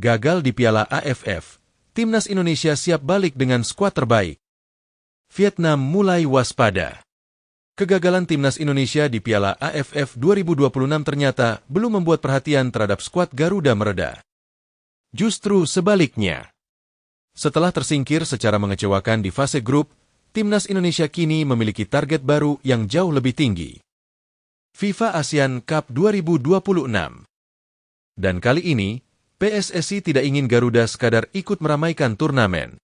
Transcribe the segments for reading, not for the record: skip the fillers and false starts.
Gagal di Piala AFF, Timnas Indonesia siap balik dengan skuad terbaik. Vietnam mulai waspada. Kegagalan Timnas Indonesia di Piala AFF 2026 ternyata belum membuat perhatian terhadap skuad Garuda mereda. Justru sebaliknya. Setelah tersingkir secara mengecewakan di fase grup, Timnas Indonesia kini memiliki target baru yang jauh lebih tinggi. FIFA Asian Cup 2026. Dan kali ini, PSSI tidak ingin Garuda sekadar ikut meramaikan turnamen.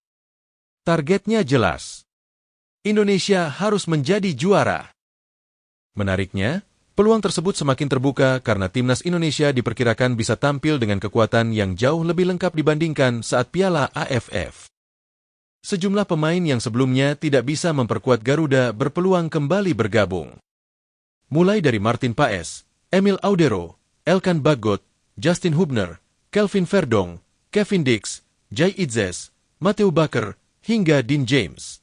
Targetnya jelas. Indonesia harus menjadi juara. Menariknya, peluang tersebut semakin terbuka karena Timnas Indonesia diperkirakan bisa tampil dengan kekuatan yang jauh lebih lengkap dibandingkan saat Piala AFF. Sejumlah pemain yang sebelumnya tidak bisa memperkuat Garuda berpeluang kembali bergabung. Mulai dari Martin Paes, Emil Audero, Elkan Bagot, Justin Hubner, Kelvin Verdong, Kevin Dix, Jai Itzes, Matthew Bakker, hingga Dean James.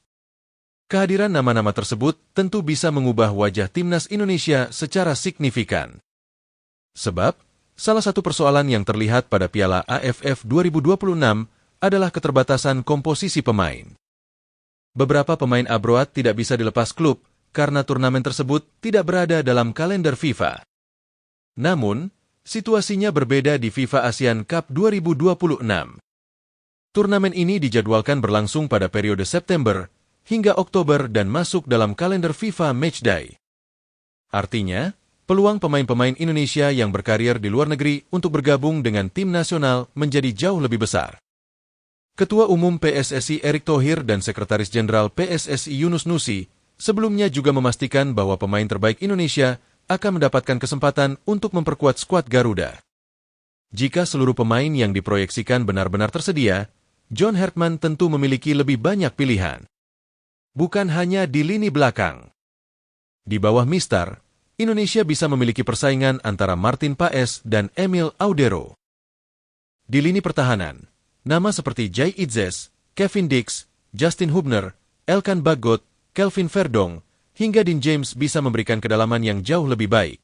Kehadiran nama-nama tersebut tentu bisa mengubah wajah Timnas Indonesia secara signifikan. Sebab, salah satu persoalan yang terlihat pada Piala AFF 2026 adalah keterbatasan komposisi pemain. Beberapa pemain abroad tidak bisa dilepas klub karena turnamen tersebut tidak berada dalam kalender FIFA. Namun, situasinya berbeda di FIFA Asian Cup 2026. Turnamen ini dijadwalkan berlangsung pada periode September hingga Oktober dan masuk dalam kalender FIFA Matchday. Artinya, peluang pemain-pemain Indonesia yang berkarir di luar negeri untuk bergabung dengan tim nasional menjadi jauh lebih besar. Ketua Umum PSSI Erick Thohir dan Sekretaris Jenderal PSSI Yunus Nusi sebelumnya juga memastikan bahwa pemain terbaik Indonesia akan mendapatkan kesempatan untuk memperkuat skuad Garuda. Jika seluruh pemain yang diproyeksikan benar-benar tersedia, John Hertman tentu memiliki lebih banyak pilihan. Bukan hanya di lini belakang. Di bawah Mistar, Indonesia bisa memiliki persaingan antara Martin Paes dan Emil Audero. Di lini pertahanan, nama seperti Jai Itzes, Kevin Dix, Justin Hubner, Elkan Bagot, Kelvin Verdong, hingga Dean James bisa memberikan kedalaman yang jauh lebih baik.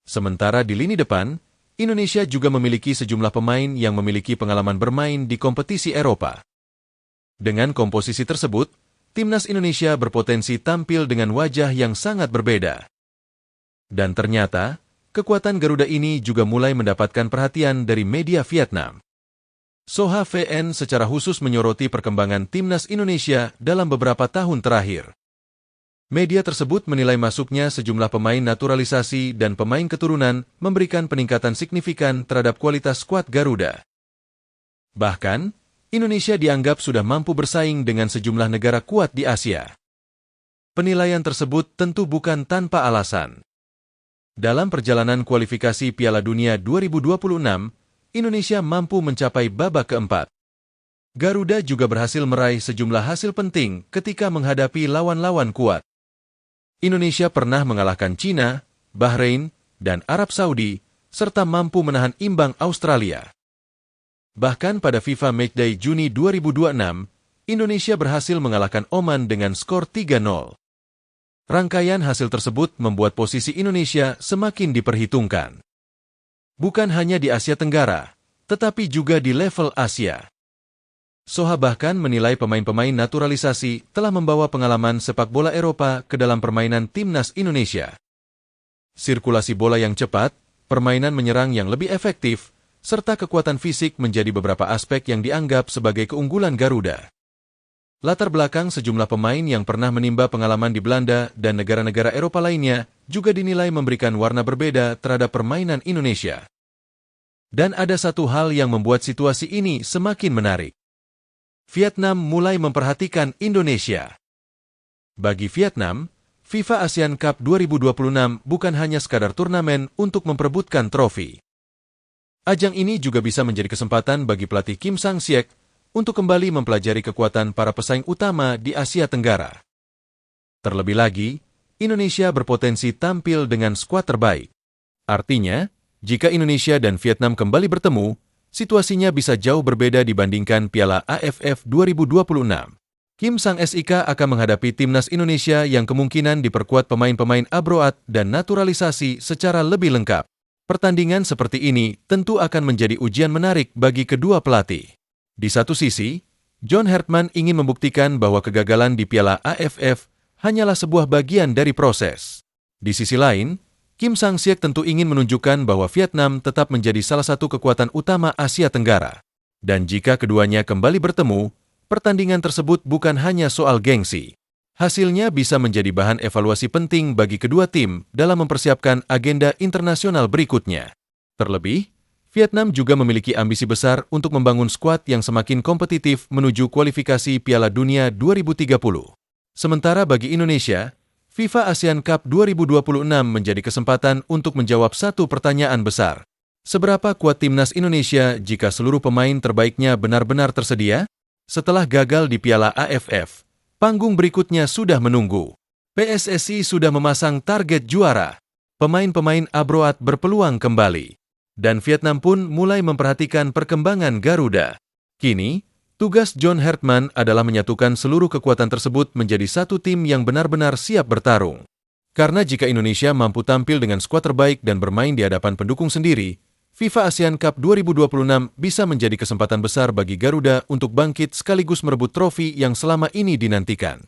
Sementara di lini depan, Indonesia juga memiliki sejumlah pemain yang memiliki pengalaman bermain di kompetisi Eropa. Dengan komposisi tersebut, Timnas Indonesia berpotensi tampil dengan wajah yang sangat berbeda. Dan ternyata, kekuatan Garuda ini juga mulai mendapatkan perhatian dari media Vietnam. Soha VN secara khusus menyoroti perkembangan Timnas Indonesia dalam beberapa tahun terakhir. Media tersebut menilai masuknya sejumlah pemain naturalisasi dan pemain keturunan memberikan peningkatan signifikan terhadap kualitas skuad Garuda. Bahkan, Indonesia dianggap sudah mampu bersaing dengan sejumlah negara kuat di Asia. Penilaian tersebut tentu bukan tanpa alasan. Dalam perjalanan kualifikasi Piala Dunia 2026, Indonesia mampu mencapai babak keempat. Garuda juga berhasil meraih sejumlah hasil penting ketika menghadapi lawan-lawan kuat. Indonesia pernah mengalahkan China, Bahrain, dan Arab Saudi, serta mampu menahan imbang Australia. Bahkan pada FIFA Matchday Juni 2026, Indonesia berhasil mengalahkan Oman dengan skor 3-0. Rangkaian hasil tersebut membuat posisi Indonesia semakin diperhitungkan. Bukan hanya di Asia Tenggara, tetapi juga di level Asia. Soha bahkan menilai pemain-pemain naturalisasi telah membawa pengalaman sepak bola Eropa ke dalam permainan Timnas Indonesia. Sirkulasi bola yang cepat, permainan menyerang yang lebih efektif, serta kekuatan fisik menjadi beberapa aspek yang dianggap sebagai keunggulan Garuda. Latar belakang sejumlah pemain yang pernah menimba pengalaman di Belanda dan negara-negara Eropa lainnya juga dinilai memberikan warna berbeda terhadap permainan Indonesia. Dan ada satu hal yang membuat situasi ini semakin menarik. Vietnam mulai memperhatikan Indonesia. Bagi Vietnam, FIFA Asian Cup 2026 bukan hanya sekadar turnamen untuk memperebutkan trofi. Ajang ini juga bisa menjadi kesempatan bagi pelatih Kim Sang-siek untuk kembali mempelajari kekuatan para pesaing utama di Asia Tenggara. Terlebih lagi, Indonesia berpotensi tampil dengan skuad terbaik. Artinya, jika Indonesia dan Vietnam kembali bertemu, situasinya bisa jauh berbeda dibandingkan Piala AFF 2026. Kim Sang-sik akan menghadapi Timnas Indonesia yang kemungkinan diperkuat pemain-pemain abroad dan naturalisasi secara lebih lengkap. Pertandingan seperti ini tentu akan menjadi ujian menarik bagi kedua pelatih. Di satu sisi, John Hartman ingin membuktikan bahwa kegagalan di Piala AFF hanyalah sebuah bagian dari proses. Di sisi lain, Kim Sang-siek tentu ingin menunjukkan bahwa Vietnam tetap menjadi salah satu kekuatan utama Asia Tenggara. Dan jika keduanya kembali bertemu, pertandingan tersebut bukan hanya soal gengsi. Hasilnya bisa menjadi bahan evaluasi penting bagi kedua tim dalam mempersiapkan agenda internasional berikutnya. Terlebih, Vietnam juga memiliki ambisi besar untuk membangun skuad yang semakin kompetitif menuju kualifikasi Piala Dunia 2030. Sementara bagi Indonesia, FIFA ASEAN Cup 2026 menjadi kesempatan untuk menjawab satu pertanyaan besar. Seberapa kuat timnas Indonesia jika seluruh pemain terbaiknya benar-benar tersedia? Setelah gagal di Piala AFF, panggung berikutnya sudah menunggu. PSSI sudah memasang target juara. Pemain-pemain abroad berpeluang kembali. Dan Vietnam pun mulai memperhatikan perkembangan Garuda. Kini, tugas John Hartman adalah menyatukan seluruh kekuatan tersebut menjadi satu tim yang benar-benar siap bertarung. Karena jika Indonesia mampu tampil dengan skuad terbaik dan bermain di hadapan pendukung sendiri, FIFA ASEAN Cup 2026 bisa menjadi kesempatan besar bagi Garuda untuk bangkit sekaligus merebut trofi yang selama ini dinantikan.